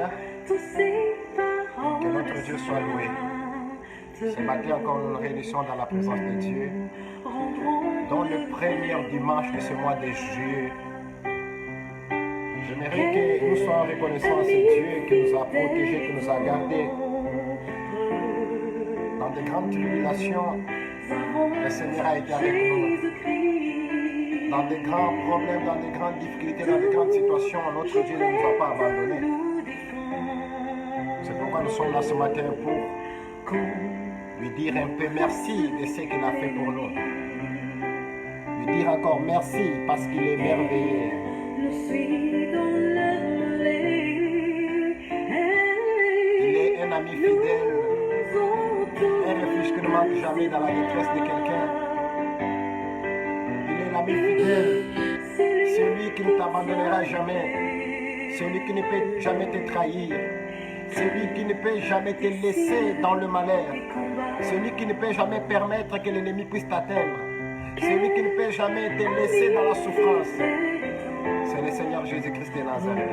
Alléluia. Que notre Dieu soit loué. Ce matin encore nous nous réunissons dans la présence de Dieu. Dans le premier dimanche de ce mois de juillet, j'aimerais que nous soyons reconnaissants à ce Dieu qui nous a protégés, qui nous a gardés. Dans de grandes tribulations, le Seigneur a été avec nous. Dans de grands problèmes, dans de grandes difficultés, dans de grandes situations, notre Dieu ne nous a pas abandonnés. C'est pourquoi nous sommes là ce matin pour lui dire un peu merci de ce qu'il a fait pour nous. Lui dire encore merci parce qu'il est merveilleux. Il est un ami fidèle, un refuge qui ne manque jamais dans la détresse de quelqu'un. Il est l'ami fidèle, celui qui ne t'abandonnera jamais, celui qui ne peut jamais te trahir, celui qui ne peut jamais te laisser dans le malheur, celui qui ne peut jamais permettre que l'ennemi puisse t'atteindre, celui qui ne peut jamais te laisser dans la souffrance. C'est le Seigneur Jésus-Christ de Nazareth.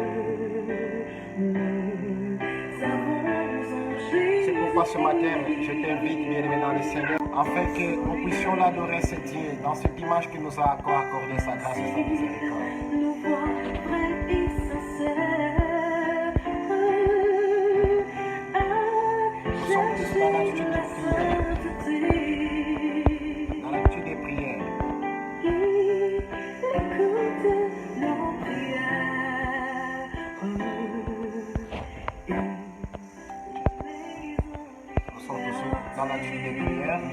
C'est pourquoi ce matin, je t'invite, bien-aimé dans le Seigneur, afin que nous puissions l'adorer, ce Dieu, dans ce dimanche qui nous a accordé sa grâce et sa miséricorde. Nous sommes tous dans l'attitude de prière. Dans l'attitude des prières. Nous sommes tous dans l'attitude des prières.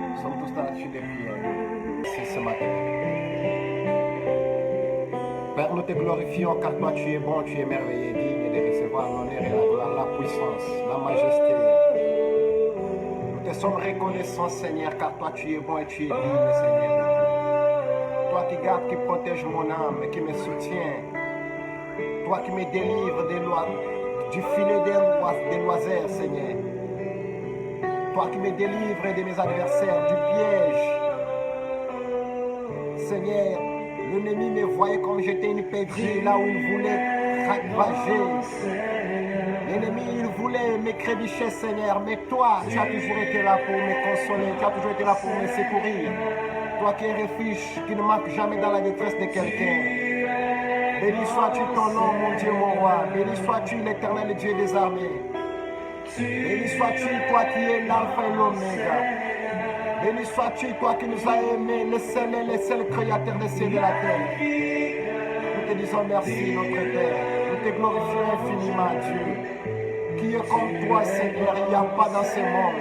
Nous sommes tous dans l'attitude des prières. C'est ce matin. Père, nous te glorifions car toi tu es bon, tu es merveilleux, digne de recevoir l'honneur et la gloire, la puissance, la majesté. Nous te sommes reconnaissants, Seigneur, car toi tu es bon et tu es digne, Seigneur. Toi qui gardes, qui protège mon âme et qui me soutient. Toi qui me délivres du filet des loisirs, Seigneur. Toi qui me délivres de mes adversaires, du piège. Seigneur, l'ennemi me voyait comme j'étais une perdrix là où il voulait ravager. L'ennemi, il voulait me crébicher, Seigneur. Mais toi, tu as toujours été là pour me consoler. Tu as toujours été là pour me secourir. Toi qui es refuge, qui ne manque jamais dans la détresse de quelqu'un. Béni sois-tu ton nom, mon Dieu, mon roi. Béni sois-tu l'éternel Dieu des armées. Béni sois-tu, toi qui es l'alpha et l'oméga. Béni sois-tu, toi qui nous as aimés, le seul créateur des cieux et de la terre. Nous te disons merci, notre Père. Nous te glorifions infiniment, Dieu. Qui est comme toi, Seigneur, il n'y a pas dans ce monde.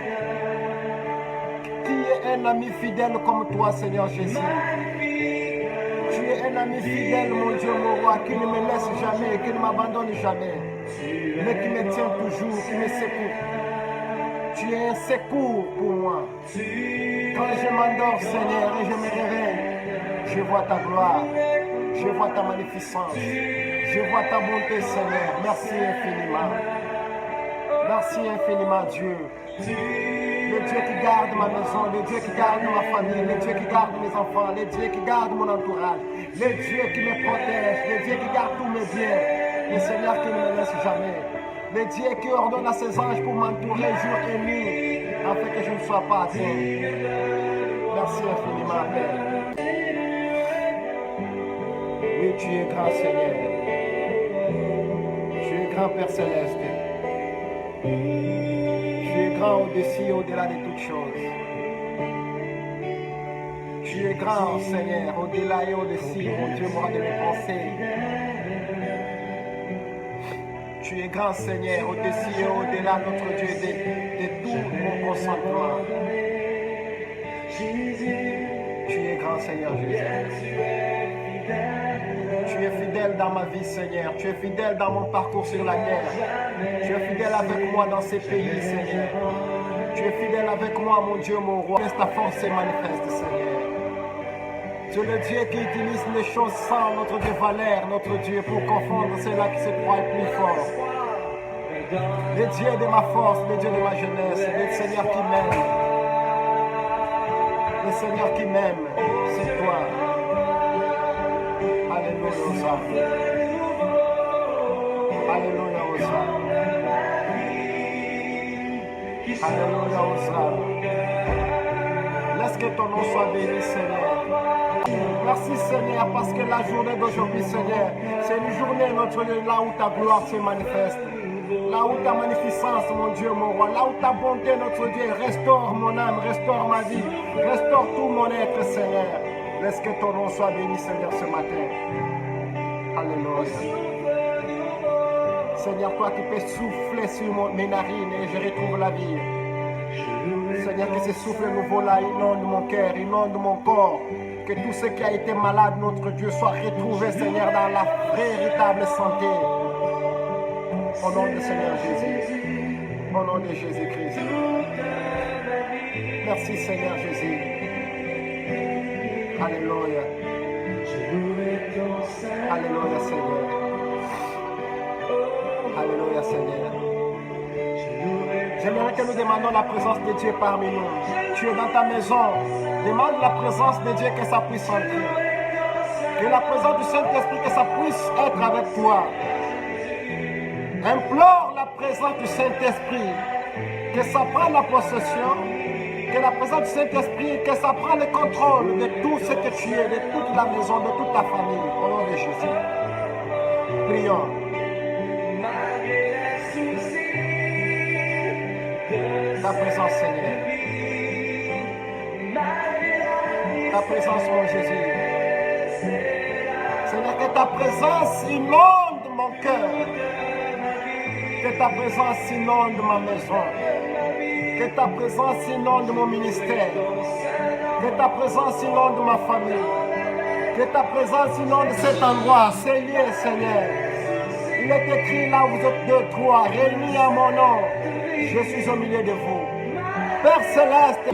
Qui est un ami fidèle comme toi, Seigneur Jésus. Tu es un ami fidèle, mon Dieu, mon roi, qui ne me laisse jamais, qui ne m'abandonne jamais, mais qui me tient toujours, qui me secoue. Tu es un secours pour moi. Quand je m'endors, Seigneur, et je me réveille, je vois ta gloire, je vois ta magnificence, je vois ta bonté, Seigneur. Merci infiniment. Merci infiniment, Dieu. Le Dieu qui garde ma maison, le Dieu qui garde ma famille, le Dieu qui garde mes enfants, le Dieu qui garde mon entourage, le Dieu qui me protège, le Dieu qui garde tous mes biens, le Seigneur qui ne me laisse jamais, le Dieu qui ordonne à ses anges pour m'entourer jour et nuit, afin que je ne sois pas atteint. Merci infiniment, Père. Oui, tu es grand, Seigneur. Tu es grand, Père Céleste. Tu es grand au-dessus et au-delà de toutes choses. Tu es grand, Seigneur, au-delà et au-dessus, mon Dieu, moi de mes pensées. Tu es grand, Seigneur, au-dessus et au-delà, notre Dieu, de tout mon consentement. Tu es grand, Seigneur Jésus. Tu es fidèle dans ma vie, Seigneur. Tu es fidèle dans mon parcours sur la terre. Tu es fidèle avec moi dans ces pays, Seigneur. Tu es fidèle avec moi, mon Dieu, mon roi. Laisse ta force se manifeste, Seigneur. Tu es le Dieu qui utilise les choses sans notre Dieu valeur, notre Dieu, pour confondre ceux-là qui se croient plus forts. Le Dieu de ma force, le Dieu de ma jeunesse, le Seigneur qui m'aime. Le Seigneur qui m'aime, c'est toi. Alléluia, Hosanna. Alléluia, Hosanna. Alléluia, Hosanna. Laisse que ton nom soit béni, Seigneur. Merci, Seigneur, parce que la journée d'aujourd'hui, Seigneur, c'est une journée, notre Dieu, là où ta gloire se manifeste. Là où ta magnificence, mon Dieu, mon roi, là où ta bonté, notre Dieu, restaure mon âme, restaure ma vie, restaure tout mon être, Seigneur. Laisse que ton nom soit béni, Seigneur, ce matin. Alléluia. Seigneur, toi qui peux souffler sur mes narines et je retrouve la vie. Seigneur, que ce souffle nouveau-là inonde mon cœur, inonde mon corps. Que tout ce qui a été malade, notre Dieu, soit retrouvé, Seigneur, dans la véritable santé. Au nom du Seigneur Jésus. Au nom de Jésus-Christ. Merci, Seigneur Jésus. Alléluia. Alléluia, Seigneur. Alléluia, Seigneur. J'aimerais que nous demandions la présence de Dieu parmi nous. Tu es dans ta maison. Demande la présence de Dieu, que ça puisse entrer. Que la présence du Saint-Esprit, que ça puisse être avec toi. Implore la présence du Saint-Esprit. Que ça prenne la possession. Que la présence du Saint-Esprit, que ça prenne le contrôle de tout ce que tu es, de toute la maison, de toute ta famille. Au nom de Jésus. Prions. Ta présence, Seigneur. Ta présence, mon Jésus. Seigneur, que ta présence inonde mon cœur. Que ta présence inonde ma maison. Que ta présence inonde mon ministère. Que ta présence inonde ma famille. Que ta présence inonde cet endroit, ces lieux, Seigneur. Il est écrit là où vous êtes deux, trois, réunis à mon nom. Je suis au milieu de vous. Père Céleste,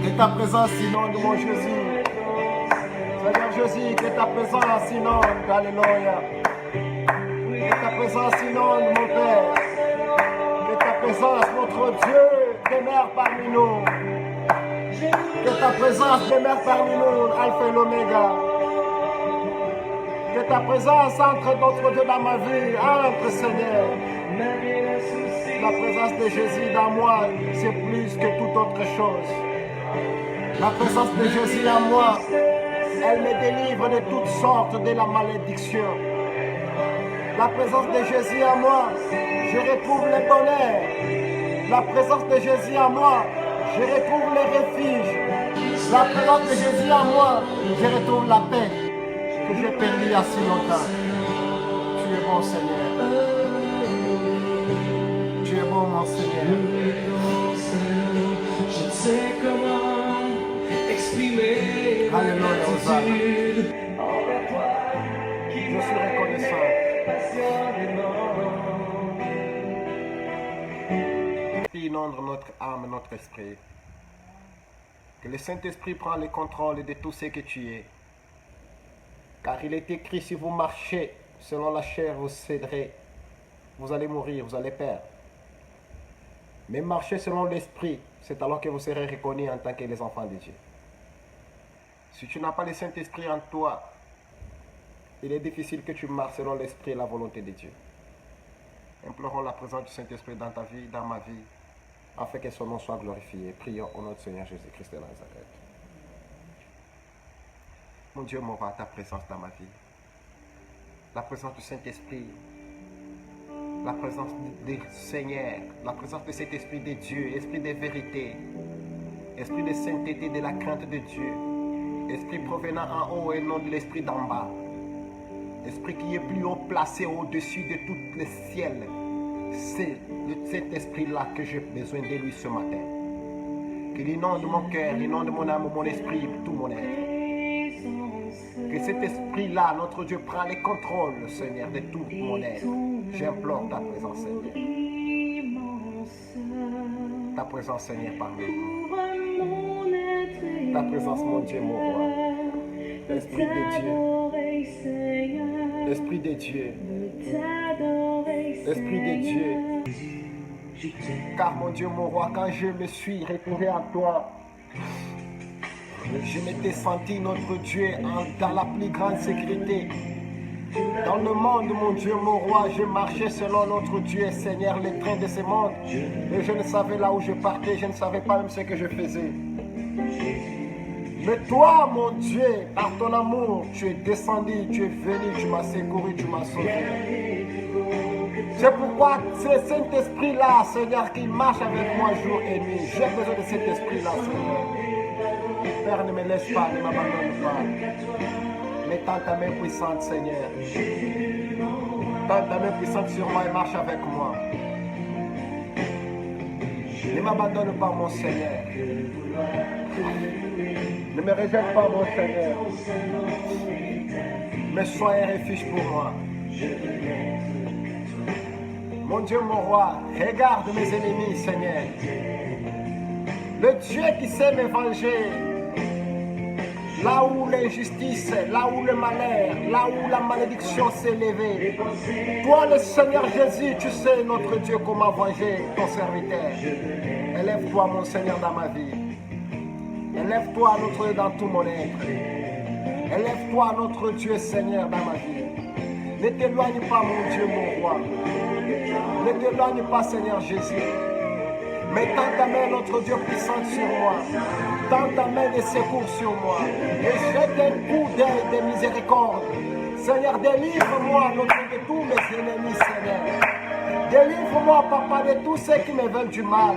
que ta présence inonde mon Jésus. Seigneur Jésus, que ta présence inonde, alléluia. Que ta présence inonde mon Père. Que ta présence, notre Dieu, demeure parmi nous. Que ta présence demeure parmi nous, Alpha et l'Oméga. Que ta présence entre, notre Dieu, dans ma vie, entre, Seigneur. La présence de Jésus dans moi, c'est plus que toute autre chose. La présence de Jésus en moi, elle me délivre de toutes sortes de la malédiction. La présence de Jésus en moi, je retrouve le bonheur. La présence de Jésus en moi, je retrouve le refuge. La présence de Jésus en moi, je retrouve la paix que j'ai perdue il y a si longtemps. Tu es bon, Seigneur. Tu es bon, mon Seigneur. Je ne sais comment exprimer Alléluia, Hosanna. envers toi qui Je suis reconnaissant. Inonde notre âme, notre esprit. Que le Saint-Esprit prenne le contrôle de tout ce que tu es. Car il est écrit, si vous marchez selon la chair, vous céderez. Vous allez mourir, vous allez perdre. Mais marchez selon l'Esprit, c'est alors que vous serez reconnus en tant que les enfants de Dieu. Si tu n'as pas le Saint-Esprit en toi, il est difficile que tu marches selon l'Esprit et la volonté de Dieu. Implorons la présence du Saint-Esprit dans ta vie, dans ma vie, afin que son nom soit glorifié. Prions au nom du Seigneur Jésus-Christ de Nazareth. Mon Dieu, mon roi, ta présence dans ma vie. La présence du Saint-Esprit. La présence du Seigneur. La présence de cet Esprit de Dieu. Esprit de vérité. Esprit de sainteté, de la crainte de Dieu. Esprit provenant en haut et non de l'esprit d'en bas. Esprit qui est plus haut placé au-dessus de tout le ciel. C'est de cet esprit-là que j'ai besoin de lui ce matin. Qu'il inonde mon cœur, inonde mon âme, mon esprit, tout mon être. Que cet esprit-là, notre Dieu, prend le contrôle, Seigneur, de tout mon être. J'implore ta présence, Seigneur. Ta présence, Seigneur, parmi nous. Ta présence, mon Dieu, mon roi. Esprit de Dieu. Esprit de Dieu. Esprit de Dieu. Car mon Dieu, mon roi, quand je me suis retrouvé à toi, je m'étais senti, notre Dieu, dans la plus grande sécurité. Dans le monde, mon Dieu, mon roi, je marchais selon notre Dieu et Seigneur, les trains de ce monde. Et je ne savais là où je partais, je ne savais pas même ce que je faisais. Mais toi, mon Dieu, par ton amour, tu es descendu, tu es venu, tu m'as secouru, tu m'as sauvé. C'est pourquoi c'est cet esprit-là, Seigneur, qui marche avec moi jour et nuit. J'ai besoin de cet esprit-là, Seigneur. Père, ne me laisse pas, ne m'abandonne pas. Mais tends ta main puissante, Seigneur. Tends ta main puissante sur moi et marche avec moi. Ne m'abandonne pas, mon Seigneur. Ne me rejette pas, mon Seigneur. Mais sois un refuge pour moi. Mon Dieu, mon roi, regarde mes ennemis, Seigneur. Le Dieu qui sait me venger. Là où l'injustice, là où le malheur, là où la malédiction s'est levée. Toi, le Seigneur Jésus, tu sais, notre Dieu, comment venger ton serviteur. Élève-toi, mon Seigneur, dans ma vie. Élève-toi, notre Dieu, dans tout mon être. Élève-toi, notre Dieu, Seigneur, dans ma vie. Ne t'éloigne pas, mon Dieu, mon roi. Ne t'éloigne pas, Seigneur Jésus. Mais tends ta main, notre Dieu puissant, sur moi. Tends ta main de secours sur moi. Et jette un coup d'œil de miséricorde. Seigneur, délivre-moi, notre Dieu, de tous mes ennemis, Seigneur. Délivre-moi, Papa, de tous ceux qui me veulent du mal.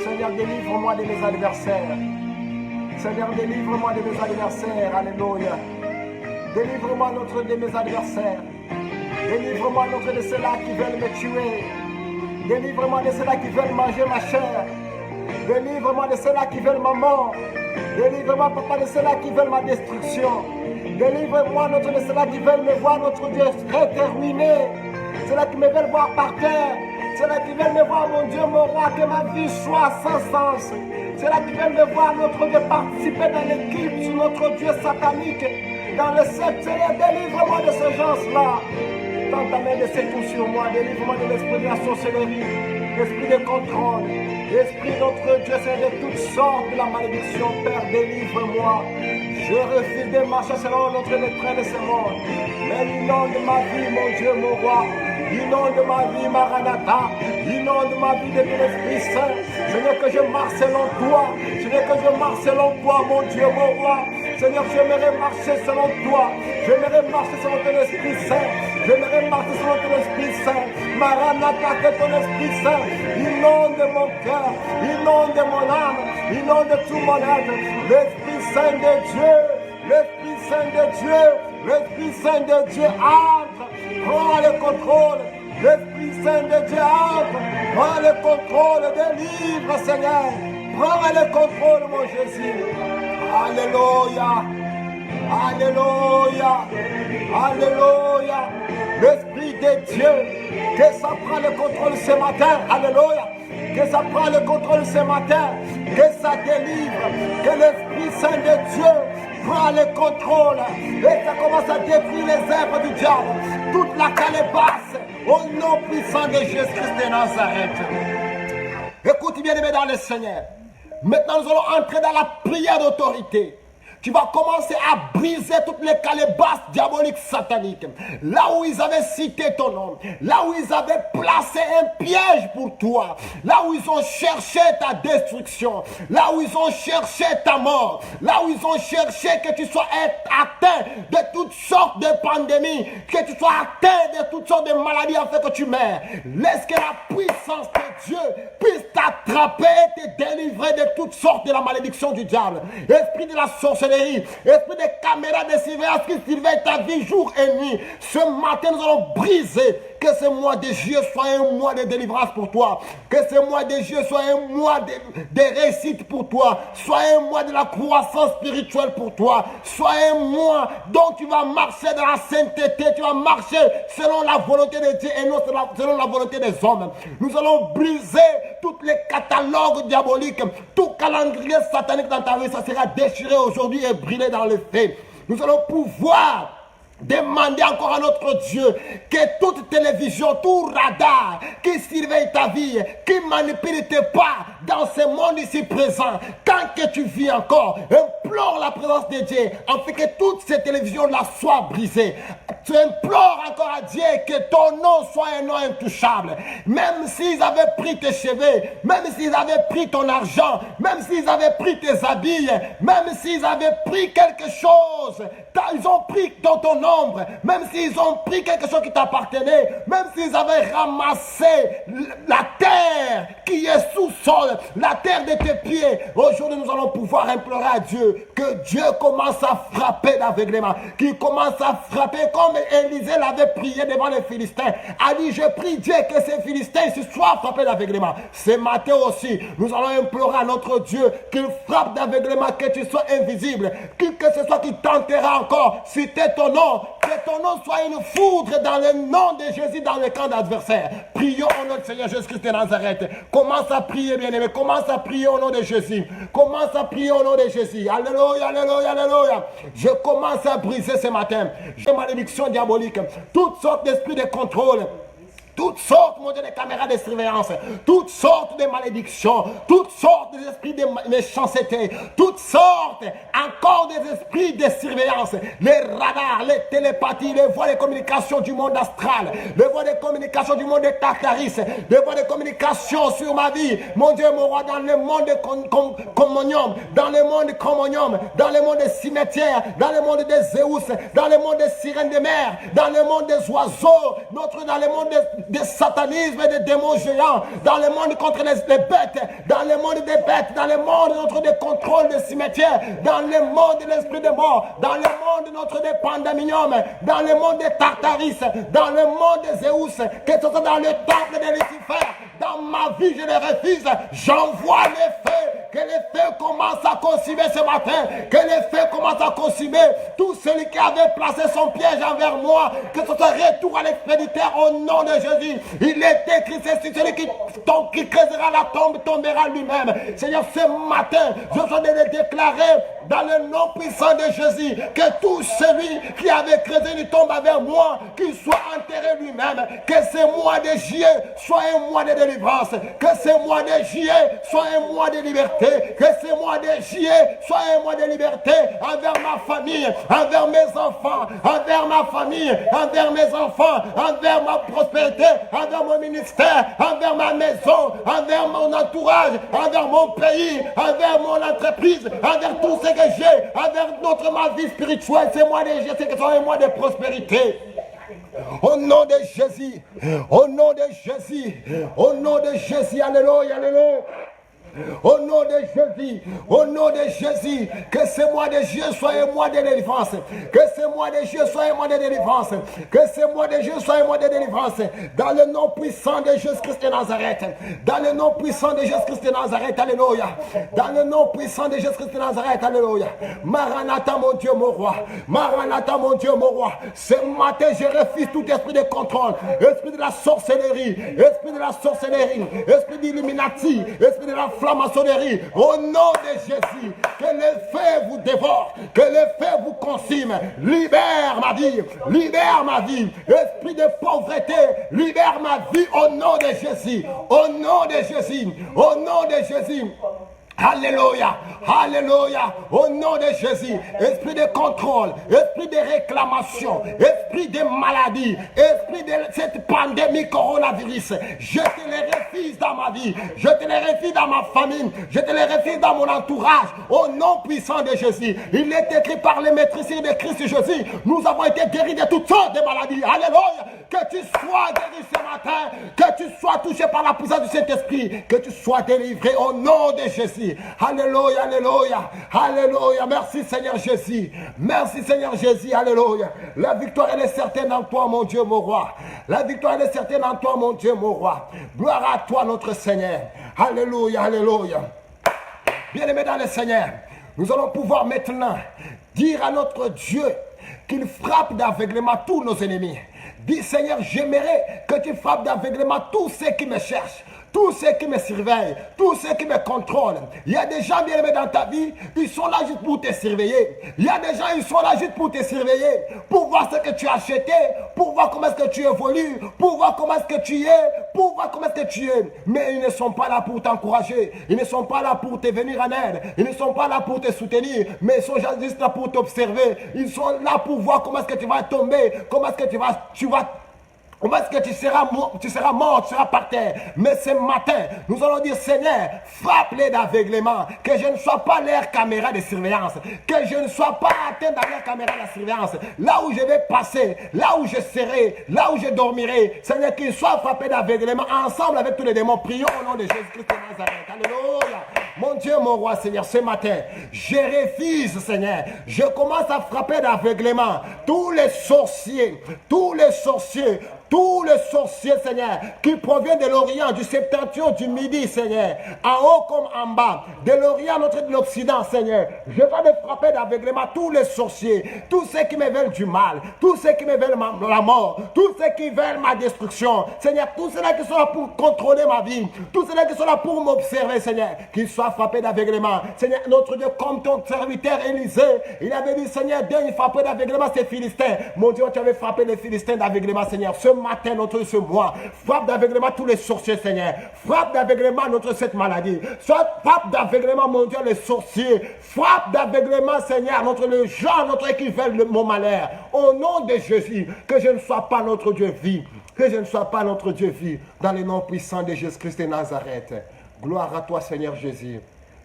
Seigneur, délivre-moi de mes adversaires. Seigneur, délivre-moi de mes adversaires. Alléluia. Délivre-moi, notre de mes adversaires. Délivre-moi, notre de ceux-là qui veulent me tuer. Délivre-moi de ceux-là qui veulent manger ma chair. Délivre-moi de ceux-là qui veulent ma mort. Délivre-moi, Papa, de ceux-là qui veulent ma destruction. Délivre-moi, notre de ceux-là qui veulent me voir, notre Dieu, être ruiné. Ceux-là qui me veulent voir par terre. Ceux-là qui veulent me voir, mon Dieu, mon roi, que ma vie soit sans sens. Ceux-là qui veulent me voir, notre Dieu, participer dans l'équipe sur notre Dieu satanique. Dans le secte, Seigneur, délivre-moi de ces gens-là. Tends ta main de secours sur moi, délivre-moi de l'esprit de la sorcellerie, l'esprit de contrôle, l'esprit notre Dieu, c'est de toutes sortes de la malédiction, Père, délivre-moi. Je refuse de marcher selon notre train de ce monde, mais inonde ma vie, mon Dieu, mon roi, inonde ma vie, Maranatha, inonde ma vie de ton Esprit Saint. Seigneur, que je marche selon toi, Seigneur, que je marche selon toi, mon Dieu, mon roi. Seigneur, j'aimerais marcher selon toi, j'aimerais marcher selon ton Esprit Saint. J'aimerais marcher selon ton Esprit Saint. Maranatha, que ton Esprit Saint inonde mon cœur, inonde mon âme, inonde tout mon être. L'Esprit Saint de Dieu, l'Esprit Saint de Dieu, l'Esprit Saint de Dieu entre, prends le contrôle. L'Esprit Saint de Dieu entre, prends le contrôle, délivre, Seigneur. Prends le contrôle, mon Jésus. Alléluia. Alléluia. Alléluia. L'Esprit de Dieu, que ça prend le contrôle ce matin. Alléluia. Que ça prend le contrôle ce matin. Que ça délivre. Que l'Esprit Saint de Dieu prend le contrôle. Et ça commence à détruire les œuvres du diable. Toute la calebasse. Au nom puissant de Jésus-Christ de Nazareth. Écoute bien, aimé dans le Seigneur. Maintenant, nous allons entrer dans la prière d'autorité. Tu vas commencer à briser toutes les calebasses diaboliques sataniques. Là où ils avaient cité ton nom. Là où ils avaient placé un piège pour toi. Là où ils ont cherché ta destruction. Là où ils ont cherché ta mort. Là où ils ont cherché que tu sois atteint de toutes sortes de pandémies. Que tu sois atteint de toutes sortes de maladies afin que tu meurs. Laisse que la puissance de Dieu puisse t'attraper et te délivrer de toutes sortes de la malédiction du diable. Esprit de la sorcellerie. Esprit de caméras de surveillance qui surveille ta vie jour et nuit. Ce matin, nous allons briser. Que ce mois de juillet soit un mois de délivrance pour toi. Que ce mois de juillet soit un mois de réussite pour toi. Soit un mois de la croissance spirituelle pour toi. Soit un mois dont tu vas marcher dans la sainteté. Tu vas marcher selon la volonté de Dieu et non selon la volonté des hommes. Nous allons briser tous les catalogues diaboliques. Tout calendrier satanique dans ta vie, ça sera déchiré aujourd'hui et brûlé dans le feu. Nous allons pouvoir demander encore à notre Dieu que toute télévision, tout radar qui surveille ta vie, qui manipule tes pas dans ce monde ici présent, tant que tu vis encore, implore la présence de Dieu afin que toutes ces télévisions-là soient brisées. tu implores encore à Dieu que ton nom soit un nom intouchable. Même s'ils avaient pris tes cheveux, même s'ils avaient pris ton argent, même s'ils avaient pris tes habits, même s'ils avaient pris quelque chose, ils ont pris dans ton ombre, même s'ils ont pris quelque chose qui t'appartenait, même s'ils avaient ramassé la terre qui est sous-sol, la terre de tes pieds, aujourd'hui nous allons pouvoir implorer à Dieu que Dieu commence à frapper d'aveuglement, qu'il commence à frapper comme Élisée l'avait prié devant les Philistins. A dit, je prie Dieu que ces Philistins soient frappés d'aveuglement. Ce matin aussi, nous allons implorer à notre Dieu qu'il frappe d'aveuglement, que tu sois invisible, que ce soit qui tentera encore, citer ton nom, que ton nom soit une foudre dans le nom de Jésus dans le camp d'adversaire. Prions au nom du Seigneur Jésus-Christ de Nazareth. Commence à prier, bien-aimé. Commence à prier au nom de Jésus. Commence à prier au nom de Jésus. Alléluia, alléluia, alléluia. Je commence à briser ce matin. J'ai malédiction diabolique. Toutes sortes d'esprits de contrôle. Toutes sortes, mon Dieu, de caméras de surveillance, toutes sortes de malédictions, toutes sortes d'esprits de méchanceté, toutes sortes encore des esprits de surveillance, les radars, les télépathies, les voies de communication du monde astral, les voies de communication du monde de Tartaris, les voies de communication sur ma vie, mon Dieu, mon roi, dans le monde de commonium, dans le monde de commonium, dans le monde des cimetières, dans le monde des Zéus, dans le monde des sirènes de mer, dans le monde des oiseaux, dans le monde des satanismes et des démons géants, dans le monde contre les bêtes, dans le monde des bêtes, dans le monde notre des contrôles des cimetières, dans le monde de l'esprit de mort, dans le monde notre des pandéminium, dans le monde des Tartaris, dans le monde des Zéus, que ce soit dans le temple de Lucifer, dans ma vie je les refuse, j'envoie les feux, que les feux commencent à consumer ce matin, que les feux commencent à consumer tout celui qui avait placé son piège envers moi, que ce soit retour à l'expéditeur au nom de Jésus. Il est écrit, c'est celui qui creusera la tombe, tombera lui-même. Seigneur, ce matin, je veux le déclarer dans le nom puissant de Jésus, que tout celui qui avait creusé une tombe avec moi, qu'il soit enterré lui-même, que ce mois de juillet soit un mois de délivrance, que ce mois de juillet soit un mois de liberté, que ce mois de juillet soit un mois de liberté envers ma famille, envers mes enfants, envers ma famille, envers mes enfants, envers ma prospérité, envers mon ministère, envers ma maison, envers mon entourage, envers mon pays, envers mon entreprise, envers tout ce que j'ai, envers ma vie spirituelle. C'est moi de Jésus, c'est que c'est un mois de prospérité. Au nom de Jésus, au nom de Jésus, au nom de Jésus, alléluia, alléluia. Au nom de Jésus, au nom de Jésus, que ce mois de juillet soit un mois de délivrance, que ce mois de juillet soit un mois de délivrance, que ce mois de juillet soit un mois de délivrance, dans le nom puissant de Jésus-Christ de Nazareth, dans le nom puissant de Jésus-Christ de Nazareth, alléluia, dans le nom puissant de Jésus-Christ de Nazareth, alléluia. Maranatha, mon Dieu, mon roi, Maranatha, mon Dieu, mon roi. Ce matin, je refuse tout esprit de contrôle, esprit de la sorcellerie, esprit d'illuminati, esprit de la maçonnerie, au nom de Jésus, que le feu vous dévore, que le feu vous consume, libère ma vie, esprit de pauvreté, libère ma vie au nom de Jésus, au nom de Jésus, au nom de Jésus. Alléluia, alléluia, au nom de Jésus, esprit de contrôle, esprit de réclamation, esprit de maladie, esprit de cette pandémie coronavirus, je te les refuse dans ma vie, je te les refuse dans ma famille, je te les refuse dans mon entourage, au nom puissant de Jésus. Il est écrit par les maîtrisés de Christ Jésus, nous avons été guéris de toutes sortes de maladies. Alléluia, que tu sois guéri ce matin, que tu sois touché par la puissance du Saint-Esprit, que tu sois délivré au nom de Jésus. Alléluia, alléluia, alléluia. Merci Seigneur Jésus. Merci Seigneur Jésus, alléluia. La victoire elle est certaine en toi mon Dieu, mon roi. La victoire elle est certaine en toi mon Dieu, mon roi. Gloire à toi notre Seigneur. Alléluia, alléluia. Bien-aimés dans le Seigneur, nous allons pouvoir maintenant dire à notre Dieu qu'il frappe d'aveuglement tous nos ennemis. Dis Seigneur, j'aimerais que tu frappes d'aveuglement tous ceux qui me cherchent, tous ceux qui me surveillent, tous ceux qui me contrôlent. Il y a des gens bien aimés dans ta vie, ils sont là juste pour te surveiller. Il y a des gens, ils sont là juste pour te surveiller, pour voir ce que tu as acheté, pour voir comment est-ce que tu évolues, pour voir comment est-ce que tu es, pour voir comment est-ce que tu es. Mais ils ne sont pas là pour t'encourager, ils ne sont pas là pour te venir en aide, ils ne sont pas là pour te soutenir, mais ils sont juste là pour t'observer. Ils sont là pour voir comment est-ce que tu vas tomber, comment est-ce que tu vas comment est-ce que tu seras mort, tu seras par terre. Mais ce matin, nous allons dire, Seigneur, frappe-les d'aveuglement, que je ne sois pas leur caméra de surveillance, que je ne sois pas atteint dans leur caméra de surveillance. Là où je vais passer, là où je serai, là où je dormirai, Seigneur, qu'ils soient frappés d'aveuglement, ensemble avec tous les démons. Prions au nom de Jésus-Christ de Nazareth. Alléluia. Mon Dieu, mon roi, Seigneur, ce matin, je refuse, Seigneur, je commence à frapper d'aveuglement tous les sorciers, Seigneur, qui proviennent de l'Orient, du Septentrion, du Midi, Seigneur, en haut comme en bas, de l'Orient, de l'Occident, Seigneur. Je vais de frapper d'aveuglement tous les sorciers, tous ceux qui me veulent du mal, tous ceux qui me veulent la mort, tous ceux qui veulent ma destruction, Seigneur, tous ceux-là qui sont là pour contrôler ma vie, tous ceux-là qui sont là pour m'observer, Seigneur, qu'ils soient frappés d'aveuglement. Seigneur, notre Dieu, comme ton serviteur Élisée, il avait dit, Seigneur, Dieu, il frappait d'aveuglement ces Philistins. Mon Dieu, tu avais frappé les Philistins d'aveuglement, Seigneur. Ce matin, ce mois, frappe d'aveuglement tous les sorciers, Seigneur. Frappe d'aveuglement cette maladie. Frappe d'aveuglement, mon Dieu, les sorciers. Frappe d'aveuglement, Seigneur, les gens, qui veulent mon malheur. Au nom de Jésus, que je ne sois pas notre Dieu vie. Que je ne sois pas notre Dieu vie. Dans le nom puissant de Jésus-Christ de Nazareth. Gloire à toi, Seigneur Jésus.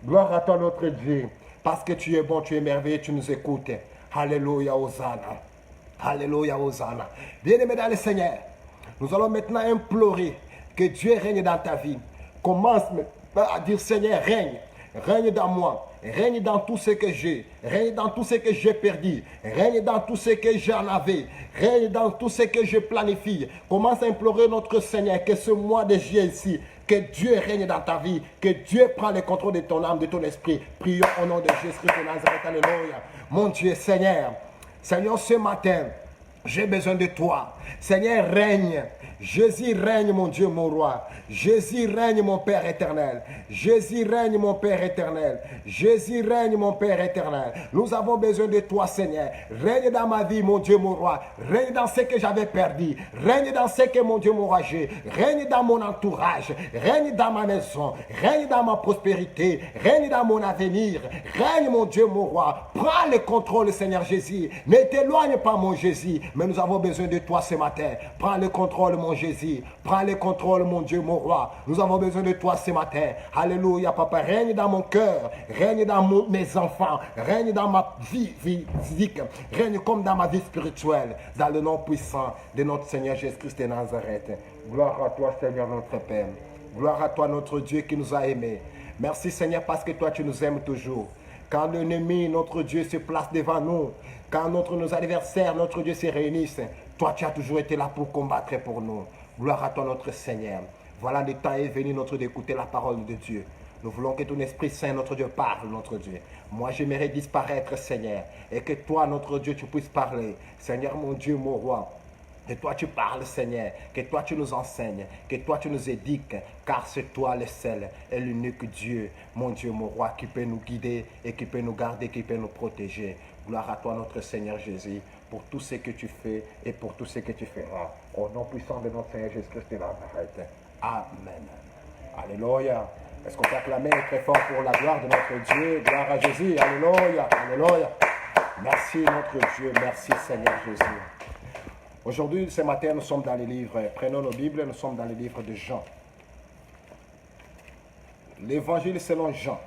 Gloire à toi, notre Dieu. Parce que tu es bon, tu es merveilleux, tu nous écoutes. Alléluia, Hosanna. Alléluia, Hosanna. Bien-aimé dans le Seigneur, nous allons maintenant implorer que Dieu règne dans ta vie. Commence à dire, Seigneur, règne. Règne dans moi. Règne dans tout ce que j'ai. Règne dans tout ce que j'ai perdu. Règne dans tout ce que j'en avais. Règne dans tout ce que je planifie. Commence à implorer notre Seigneur que ce mois de juillet ici, que Dieu règne dans ta vie. Que Dieu prenne le contrôle de ton âme, de ton esprit. Prions au nom de Jésus-Christ de Nazareth. Alléluia. Mon Dieu, Seigneur. Seigneur, ce matin, j'ai besoin de toi. Seigneur, règne. Jésus règne, mon Dieu, mon roi. Jésus règne, mon Père éternel. Jésus règne, mon Père éternel. Jésus règne, mon Père éternel. Nous avons besoin de toi, Seigneur. Règne dans ma vie, mon Dieu, mon roi. Règne dans ce que j'avais perdu. Règne dans ce que, mon Dieu, mon roi, j'ai. Règne dans mon entourage. Règne dans ma maison. Règne dans ma prospérité. Règne dans mon avenir. Règne, mon Dieu, mon roi. Prends le contrôle, Seigneur Jésus. Ne t'éloigne pas, mon Jésus. Mais nous avons besoin de toi ce matin. Prends le contrôle, mon Jésus. Prends le contrôle, mon Dieu, mon roi. Nous avons besoin de toi ce matin. Alléluia, papa. Règne dans mon cœur. Règne dans mes enfants. Règne dans ma vie physique. Règne comme dans ma vie spirituelle. Dans le nom puissant de notre Seigneur Jésus-Christ de Nazareth. Gloire à toi, Seigneur, notre Père. Gloire à toi, notre Dieu qui nous a aimés. Merci, Seigneur, parce que toi, tu nous aimes toujours. Quand l'ennemi, notre Dieu, se place devant nous, quand nos adversaires, notre Dieu, se réunissent, toi, tu as toujours été là pour combattre pour nous. Gloire à toi, notre Seigneur. Voilà, le temps est venu, notre Dieu, d'écouter la parole de Dieu. Nous voulons que ton Esprit Saint, notre Dieu, parle, notre Dieu. Moi, j'aimerais disparaître, Seigneur, et que toi, notre Dieu, tu puisses parler. Seigneur, mon Dieu, mon roi. Que toi tu parles, Seigneur, que toi tu nous enseignes, que toi tu nous édiques, car c'est toi le seul et l'unique Dieu, mon Dieu, mon roi, qui peut nous guider et qui peut nous garder, qui peut nous protéger. Gloire à toi, notre Seigneur Jésus, pour tout ce que tu fais et pour tout ce que tu feras. Au nom puissant de notre Seigneur Jésus-Christ de Nazareth. Amen. Alléluia. Est-ce qu'on peut acclamer très fort pour la gloire de notre Dieu? Gloire à Jésus. Alléluia. Alléluia. Merci notre Dieu. Merci Seigneur Jésus. Aujourd'hui, ce matin, nous sommes dans les livres. Prenons nos Bibles, nous sommes dans les livres de Jean. L'évangile selon Jean.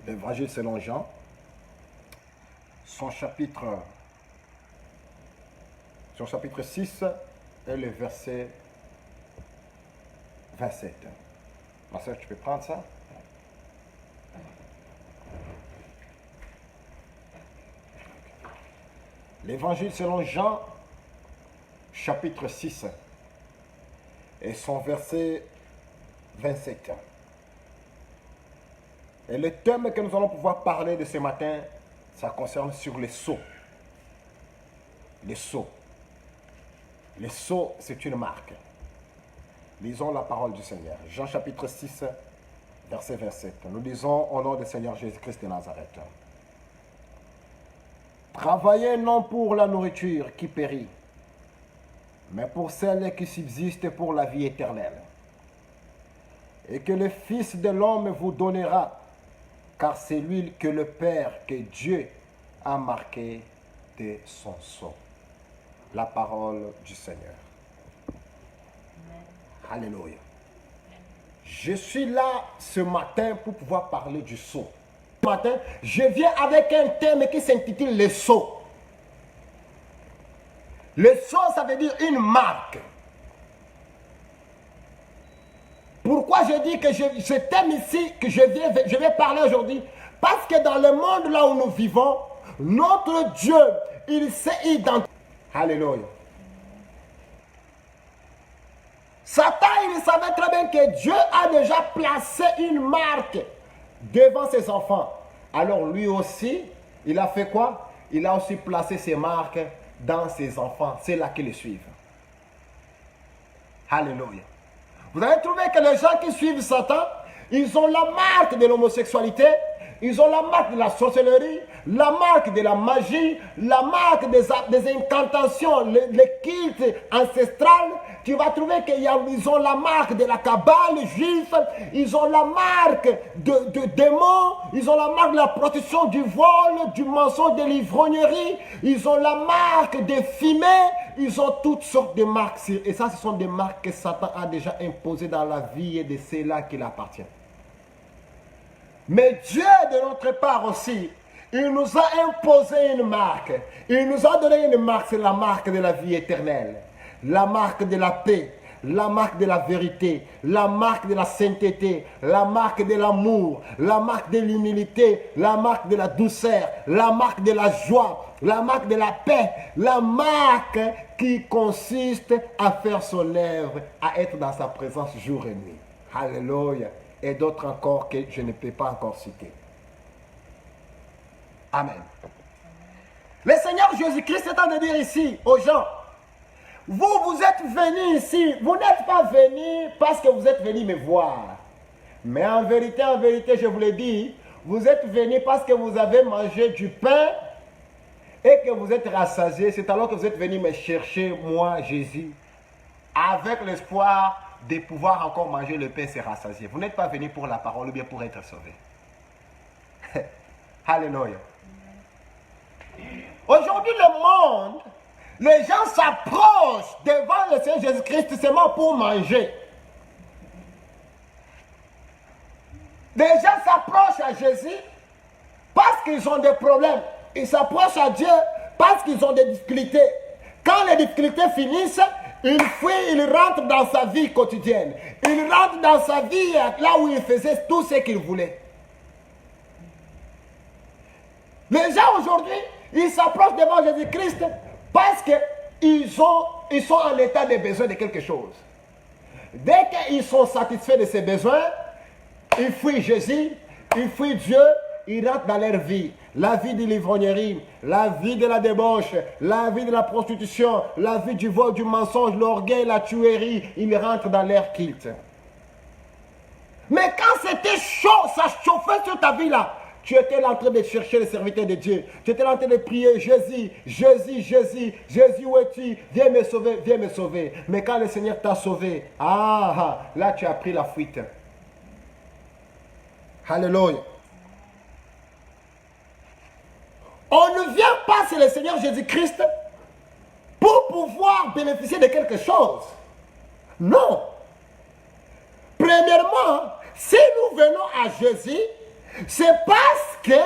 L'évangile selon Jean. Son chapitre 6 et le verset 27. Ma soeur, tu peux prendre ça? L'évangile selon Jean, chapitre 6, et son verset 27. Et le thème que nous allons pouvoir parler de ce matin, ça concerne sur les sceaux. Les sceaux. Les sceaux, c'est une marque. Lisons la parole du Seigneur. Jean chapitre 6, verset 27. Nous lisons au nom du Seigneur Jésus-Christ de Nazareth. Travaillez non pour la nourriture qui périt, mais pour celle qui subsiste pour la vie éternelle. Et que le Fils de l'homme vous donnera, car c'est lui que le Père, que Dieu a marqué de son sceau. La parole du Seigneur. Alléluia. Je suis là ce matin pour pouvoir parler du sceau. Ce matin, je viens avec un thème qui s'intitule le sceau. Le sceau, ça veut dire une marque. Pourquoi je dis que ce thème ici, que je vais parler aujourd'hui? Parce que dans le monde là où nous vivons, notre Dieu, il s'est identifié. Alléluia. Satan, il savait très bien que Dieu a déjà placé une marque devant ses enfants. Alors lui aussi, il a fait quoi? Il a aussi placé ses marques dans ses enfants. C'est là qui le suivent. Alléluia. Vous avez trouvé que les gens qui suivent Satan, ils ont la marque de l'homosexualité, ils ont la marque de la sorcellerie, la marque de la magie, la marque des incantations, les cultes ancestrales. Tu vas trouver qu'ils ont la marque de la cabale juive, ils ont la marque de démons, ils ont la marque de la protection du vol, du mensonge, de l'ivrognerie, ils ont la marque des fumées, ils ont toutes sortes de marques. Et ça, ce sont des marques que Satan a déjà imposées dans la vie et de ceux-là qui l'appartiennent. Mais Dieu, de notre part aussi, il nous a imposé une marque. Il nous a donné une marque, c'est la marque de la vie éternelle. La marque de la paix, la marque de la vérité, la marque de la sainteté, la marque de l'amour, la marque de l'humilité, la marque de la douceur, la marque de la joie, la marque de la paix, la marque qui consiste à faire son œuvre, à être dans sa présence jour et nuit. Alléluia. Et d'autres encore que je ne peux pas encore citer. Amen. Le Seigneur Jésus-Christ est en train de dire ici aux gens, vous êtes venus ici, vous n'êtes pas venus parce que vous êtes venus me voir. Mais en vérité, je vous le dis, vous êtes venus parce que vous avez mangé du pain et que vous êtes rassasiés. C'est alors que vous êtes venus me chercher, moi, Jésus, avec l'espoir de pouvoir encore manger le pain et se rassasier. Vous n'êtes pas venus pour la parole ou bien pour être sauvés. Alléluia. Aujourd'hui, le monde, les gens s'approchent devant le Seigneur Jésus-Christ seulement pour manger. Les gens s'approchent à Jésus parce qu'ils ont des problèmes. Ils s'approchent à Dieu parce qu'ils ont des difficultés. Quand les difficultés finissent, ils fuient, ils rentrent dans sa vie quotidienne. Ils rentrent dans sa vie là où il faisait tout ce qu'il voulait. Les gens aujourd'hui, ils s'approchent devant Jésus-Christ parce qu'ils sont en état de besoin de quelque chose. Dès qu'ils sont satisfaits de ces besoins, ils fuient Jésus, ils fuient Dieu, ils rentrent dans leur vie. La vie de l'ivrognerie, la vie de la débauche, la vie de la prostitution, la vie du vol, du mensonge, l'orgueil, la tuerie, ils rentrent dans leur culte. Mais quand c'était chaud, ça chauffait sur ta vie là, tu étais là en train de chercher le serviteur de Dieu. Tu étais là en train de prier, Jésus, Jésus, Jésus, Jésus, où es-tu? Viens me sauver, viens me sauver. Mais quand le Seigneur t'a sauvé, là tu as pris la fuite. Alléluia. On ne vient pas sur le Seigneur Jésus-Christ pour pouvoir bénéficier de quelque chose. Non. Premièrement, si nous venons à Jésus, c'est parce que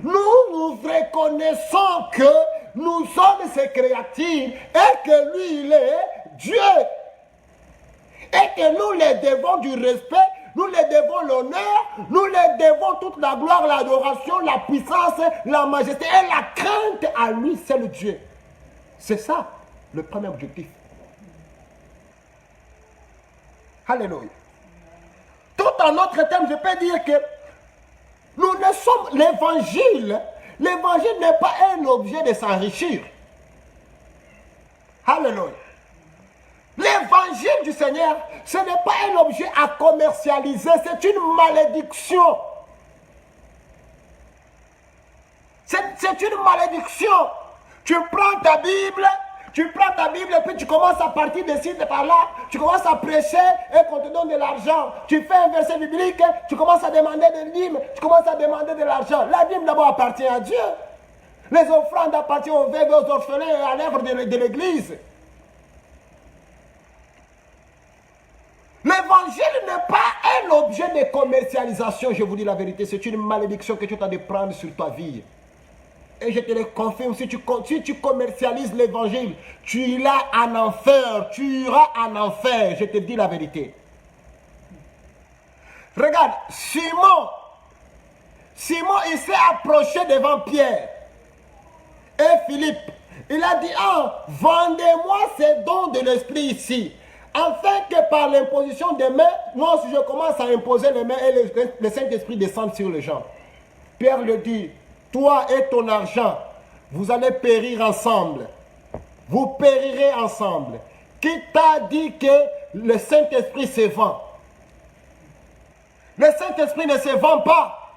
nous reconnaissons que nous sommes ses créatures et que lui, il est Dieu. Et que nous lui devons du respect, nous lui devons l'honneur, nous lui devons toute la gloire, l'adoration, la puissance, la majesté et la crainte à lui, c'est le Dieu. C'est ça le premier objectif. Alléluia. Tout en autre terme, je peux dire que nous ne sommes l'évangile. L'évangile n'est pas un objet de s'enrichir. Alléluia. L'évangile du Seigneur, ce n'est pas un objet à commercialiser, c'est une malédiction. C'est une malédiction. Tu prends ta Bible et puis tu commences à partir de ci, de par là. Tu commences à prêcher et qu'on te donne de l'argent. Tu fais un verset biblique, tu commences à demander de dîmes, tu commences à demander de l'argent. La dîme d'abord appartient à Dieu. Les offrandes appartiennent aux veuves, aux orphelins et à l'œuvre de l'Église. L'évangile n'est pas un objet de commercialisation, je vous dis la vérité. C'est une malédiction que tu as de prendre sur ta vie. Et je te le confirme, si tu commercialises l'évangile, tu iras en enfer, tu iras en enfer, je te dis la vérité. Regarde, Simon, il s'est approché devant Pierre et Philippe. Il a dit, vendez-moi ces dons de l'esprit ici, afin que par l'imposition des mains, moi si je commence à imposer les mains et le Saint-Esprit descende sur les gens. Pierre lui dit, toi et ton argent, vous allez périr ensemble. Vous périrez ensemble. Qui t'a dit que le Saint-Esprit se vend? Le Saint-Esprit ne se vend pas.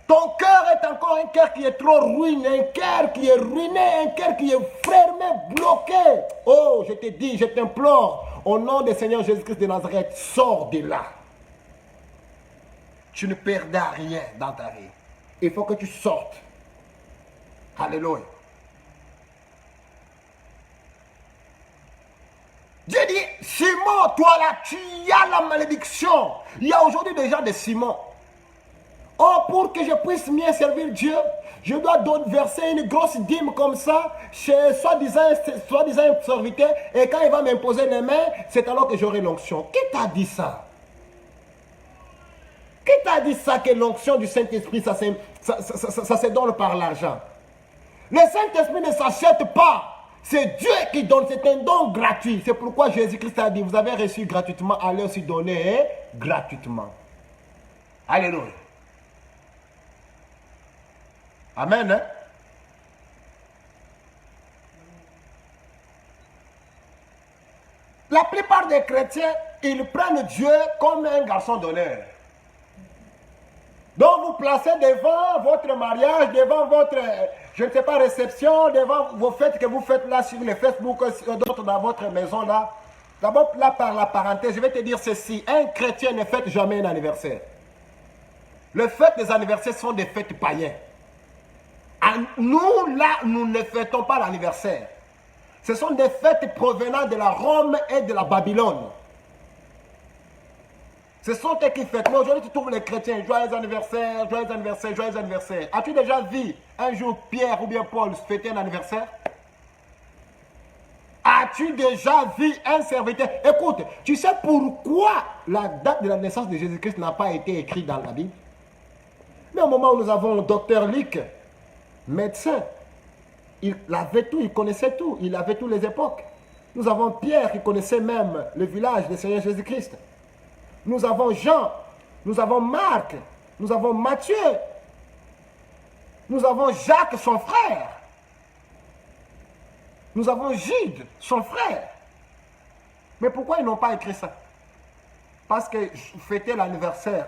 Ton cœur est encore un cœur qui est trop ruiné, un cœur qui est ruiné, un cœur qui est fermé, bloqué. Oh, je te dis, je t'implore, au nom du Seigneur Jésus-Christ de Nazareth, sors de là. Tu ne perdras rien dans ta vie. Il faut que tu sortes. Alléluia. Dieu dit, Simon, toi là, tu as la malédiction. Il y a aujourd'hui des gens de Simon. Oh, pour que je puisse mieux servir Dieu, je dois verser une grosse dîme comme ça, chez soi-disant un serviteur, et quand il va m'imposer les mains, c'est alors que j'aurai l'onction. Qui t'a dit ça? Qui t'a dit ça, que l'onction du Saint-Esprit, ça se donne par l'argent? Le Saint-Esprit ne s'achète pas. C'est Dieu qui donne, c'est un don gratuit. C'est pourquoi Jésus-Christ a dit, vous avez reçu gratuitement, allez aussi donner gratuitement. Alléluia. Amen. Hein? La plupart des chrétiens, ils prennent Dieu comme un garçon d'honneur. Donc vous placez devant votre mariage, devant votre, je ne sais pas, réception, devant vos fêtes que vous faites là sur les Facebook, d'autres dans votre maison là. D'abord là par la parenthèse, je vais te dire ceci, un chrétien ne fête jamais un anniversaire. Les fêtes des anniversaires sont des fêtes païennes. Nous là, nous ne fêtons pas l'anniversaire. Ce sont des fêtes provenant de la Rome et de la Babylone. Ce sont eux qui fêtent. Mais aujourd'hui, tu trouves les chrétiens, joyeux anniversaire, joyeux anniversaire, joyeux anniversaire. As-tu déjà vu un jour Pierre ou bien Paul fêter un anniversaire? As-tu déjà vu un serviteur? Écoute, tu sais pourquoi la date de la naissance de Jésus-Christ n'a pas été écrite dans la Bible? Mais au moment où nous avons le docteur Luc, médecin, il avait tout, il connaissait tout, il avait toutes les époques. Nous avons Pierre qui connaissait même le village du Seigneur Jésus-Christ. Nous avons Jean, nous avons Marc, nous avons Matthieu, nous avons Jacques, son frère. Nous avons Jude, son frère. Mais pourquoi ils n'ont pas écrit ça? Parce que fêter l'anniversaire,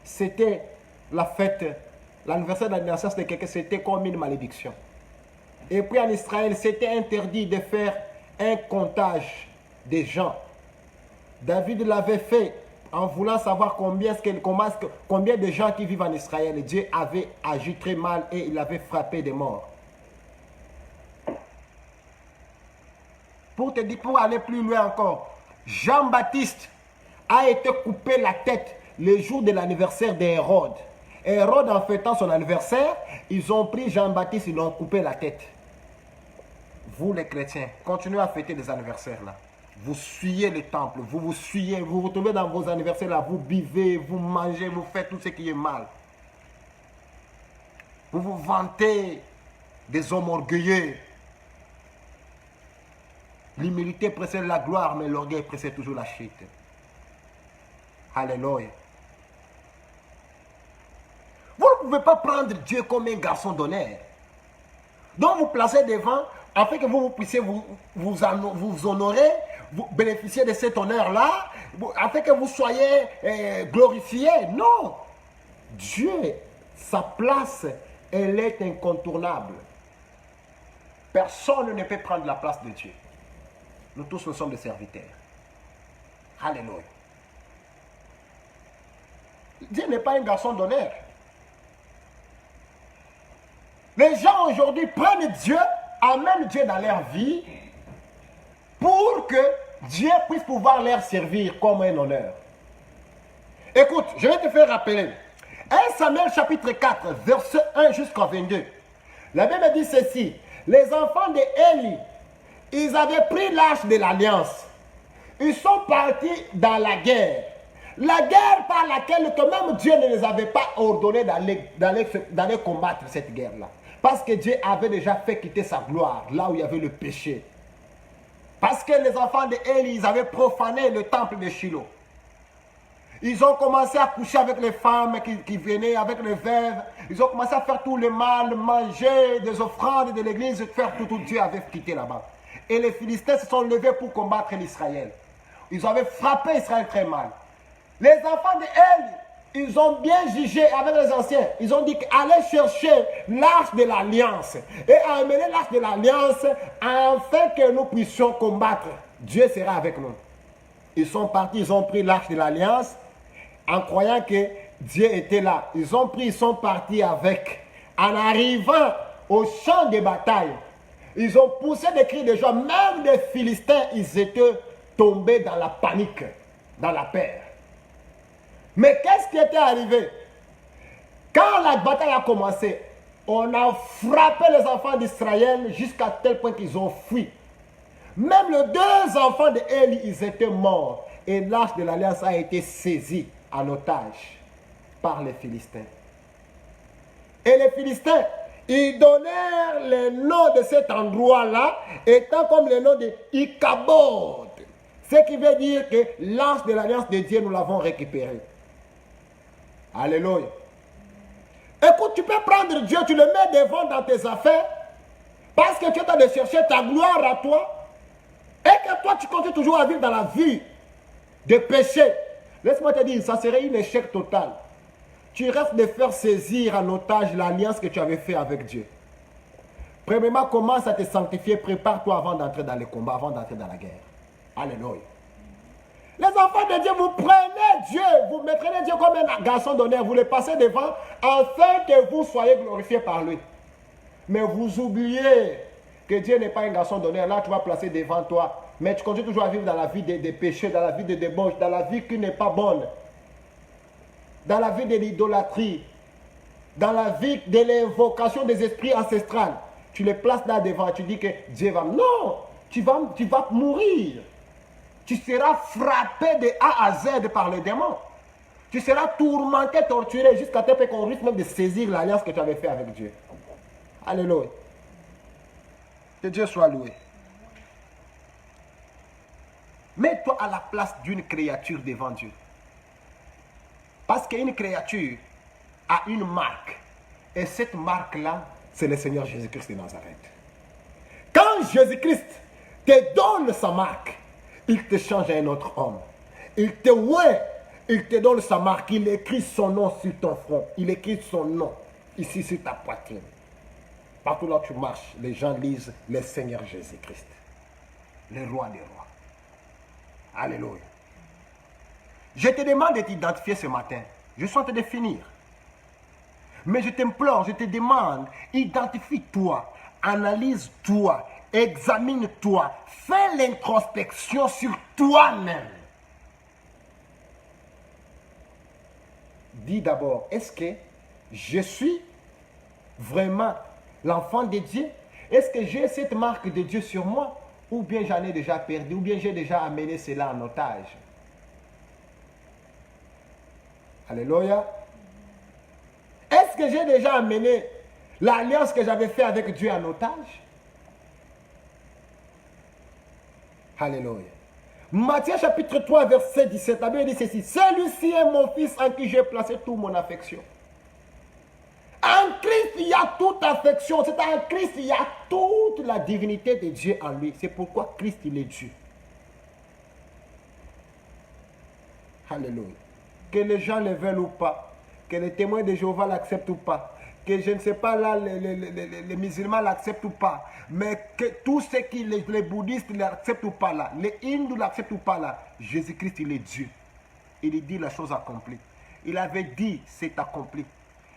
c'était la fête, l'anniversaire d'anniversaire de quelqu'un, c'était comme une malédiction. Et puis en Israël, c'était interdit de faire un comptage des gens. David l'avait fait en voulant savoir combien de gens qui vivent en Israël. Dieu avait agi très mal et il avait frappé des morts. Pour te dire, pour aller plus loin encore, Jean-Baptiste a été coupé la tête le jour de l'anniversaire d'Hérode. Hérode, en fêtant son anniversaire, ils ont pris Jean-Baptiste, ils l'ont coupé la tête. Vous les chrétiens, continuez à fêter les anniversaires là. Vous fuyez le temple, vous vous fuyez, vous vous retrouvez dans vos anniversaires là, vous buvez, vous mangez, vous faites tout ce qui est mal. Vous vous vantez des hommes orgueilleux. L'humilité précède la gloire, mais l'orgueil précède toujours la chute. Alléluia. Vous ne pouvez pas prendre Dieu comme un garçon d'honneur. Donc vous placez devant, afin que vous puissiez vous honorer, vous bénéficier de cet honneur-là. afin que vous soyez glorifiés. Non. Dieu, sa place, elle est incontournable. Personne ne peut prendre la place de Dieu. Nous tous, nous sommes des serviteurs. Alléluia. Dieu n'est pas un garçon d'honneur. Les gens aujourd'hui prennent Dieu, amènent Dieu dans leur vie pour que Dieu puisse pouvoir leur servir comme un honneur. Écoute, je vais te faire rappeler. 1 Samuel chapitre 4, verset 1 jusqu'à 22. La Bible dit ceci. Les enfants d'Élie, ils avaient pris l'arche de l'alliance. Ils sont partis dans la guerre. La guerre par laquelle que même Dieu ne les avait pas ordonné d'aller combattre cette guerre-là. Parce que Dieu avait déjà fait quitter sa gloire, là où il y avait le péché. Parce que les enfants d'Élie, ils avaient profané le temple de Shiloh. Ils ont commencé à coucher avec les femmes qui venaient, avec les veuves. Ils ont commencé à faire tout le mal, manger des offrandes de l'église, faire tout Dieu avait quitté là-bas. Et les Philistins se sont levés pour combattre l'Israël. Ils avaient frappé Israël très mal. Les enfants d'Élie, ils ont bien jugé avec les anciens. Ils ont dit allez chercher l'arche de l'alliance. Et amener l'arche de l'alliance afin que nous puissions combattre. Dieu sera avec nous. Ils sont partis, ils ont pris l'arche de l'alliance en croyant que Dieu était là. Ils ont pris, ils sont partis avec. En arrivant au champ de bataille, ils ont poussé des cris de joie. Même les Philistins, ils étaient tombés dans la panique, dans la peur. Mais qu'est-ce qui était arrivé? Quand la bataille a commencé, on a frappé les enfants d'Israël jusqu'à tel point qu'ils ont fui. Même les deux enfants d'Élie, ils étaient morts. Et l'arche de l'alliance a été saisie en otage par les Philistins. Et les Philistins, ils donnèrent le nom de cet endroit-là, étant comme le nom de Ichabod. Ce qui veut dire que l'arche de l'alliance de Dieu, nous l'avons récupérée. Alléluia. Écoute, tu peux prendre Dieu, tu le mets devant dans tes affaires, parce que tu es en train de chercher ta gloire à toi, et que toi, tu continues toujours à vivre dans la vie de péché. Laisse-moi te dire, ça serait un échec total. Tu restes de faire saisir en otage l'alliance que tu avais fait avec Dieu. Premièrement, commence à te sanctifier, prépare-toi avant d'entrer dans les combats, avant d'entrer dans la guerre. Alléluia. Les enfants de Dieu, vous prenez Dieu, vous mettrez Dieu comme un garçon d'honneur, vous le passez devant, afin que vous soyez glorifiés par lui. Mais vous oubliez que Dieu n'est pas un garçon d'honneur. Là, tu vas placer devant toi. Mais tu continues toujours à vivre dans la vie des péchés, dans la vie des débauches, dans la vie qui n'est pas bonne. Dans la vie de l'idolâtrie. Dans la vie de l'invocation des esprits ancestrales. Tu les places là devant. Tu dis que Dieu va... Non! Tu vas mourir. Tu seras frappé de A à Z par le démon. Tu seras tourmenté, torturé, jusqu'à tel point qu'on risque même de saisir l'alliance que tu avais fait avec Dieu. Alléluia. Que Dieu soit loué. Mets-toi à la place d'une créature devant Dieu. Parce qu'une créature a une marque. Et cette marque-là, c'est le Seigneur Jésus-Christ de Nazareth. Quand Jésus-Christ te donne sa marque, il te change à un autre homme. Il te oint, il te donne sa marque. Il écrit son nom sur ton front. Il écrit son nom ici sur ta poitrine. Partout là où tu marches, les gens lisent le Seigneur Jésus-Christ. Le roi des rois. Alléluia. Je te demande de t'identifier ce matin. Je suis en train de finir. Mais je t'implore, je te demande, identifie-toi, analyse-toi, examine-toi, fais l'introspection sur toi-même. Dis d'abord, est-ce que je suis vraiment l'enfant de Dieu? Est-ce que j'ai cette marque de Dieu sur moi? Ou bien j'en ai déjà perdu, ou bien j'ai déjà amené cela en otage? Alléluia. Est-ce que j'ai déjà amené l'alliance que j'avais faite avec Dieu en otage? Alléluia. Matthieu chapitre 3 verset 17, la Bible dit ceci: celui-ci est mon fils en qui j'ai placé toute mon affection. En Christ, il y a toute affection. C'est en Christ, il y a toute la divinité de Dieu en lui. C'est pourquoi Christ, il est Dieu. Alléluia. Que les gens le veulent ou pas, que les témoins de Jéhovah l'acceptent ou pas, que je ne sais pas là, les musulmans l'acceptent ou pas, mais que tous ceux qui, les bouddhistes l'acceptent ou pas là, les hindous l'acceptent ou pas là, Jésus-Christ, il est Dieu. Il dit la chose accomplie. Il avait dit, c'est accompli.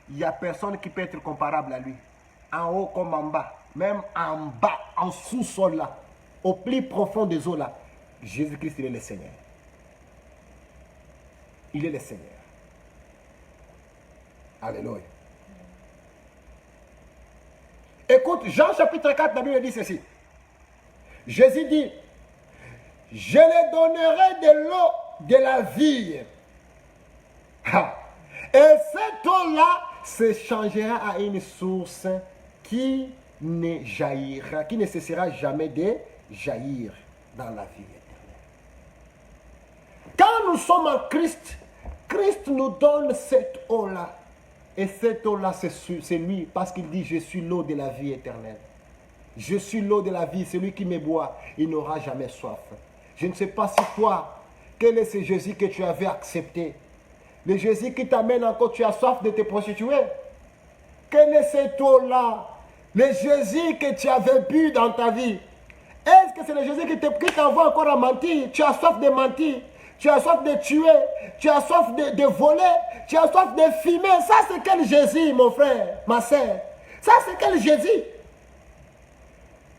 Il n'y a personne qui peut être comparable à lui. En haut comme en bas, même en bas, en sous-sol là, au plus profond des eaux là, Jésus-Christ, il est le Seigneur. Il est le Seigneur. Alléluia. Écoute, Jean chapitre 4, la Bible dit ceci. Jésus dit, je les donnerai de l'eau de la vie. Et cette eau-là se changera à une source qui ne jaillira, qui ne cessera jamais de jaillir dans la vie éternelle. Quand nous sommes en Christ, Christ nous donne cette eau-là. Et cette eau-là, c'est lui, parce qu'il dit, je suis l'eau de la vie éternelle. Je suis l'eau de la vie, celui qui me boit, il n'aura jamais soif. Je ne sais pas si toi, quel est ce Jésus que tu avais accepté? Le Jésus qui t'amène encore, tu as soif de te prostituer? Quelle est cette eau-là? Le Jésus que tu avais bu dans ta vie? Est-ce que c'est le Jésus qui t'envoie encore à mentir? Tu as soif de mentir? Tu as soif de tuer, tu as soif de voler, tu as soif de fumer. Ça, c'est quel Jésus, mon frère, ma soeur? Ça, c'est quel Jésus?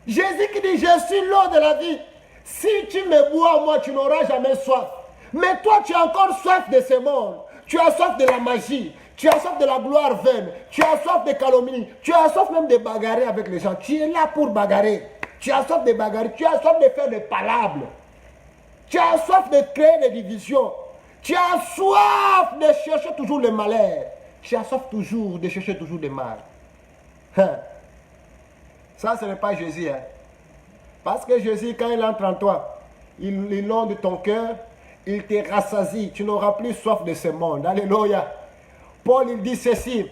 Jésus qui dit, je suis l'eau de la vie. Si tu me bois, moi, tu n'auras jamais soif. Mais toi, tu as encore soif de ce monde. Tu as soif de la magie. Tu as soif de la gloire vaine. Tu as soif de calomnie. Tu as soif même de bagarrer avec les gens. Tu es là pour bagarrer. Tu as soif de bagarrer. Tu as soif de faire des palabres. Tu as soif de créer des divisions. Tu as soif de chercher toujours le malheur. Tu as soif toujours de chercher toujours le mal. Ça, ce n'est pas Jésus. Parce que Jésus, quand il entre en toi, il inonde ton cœur, il te rassasie. Tu n'auras plus soif de ce monde. Alléluia. Paul, il dit ceci.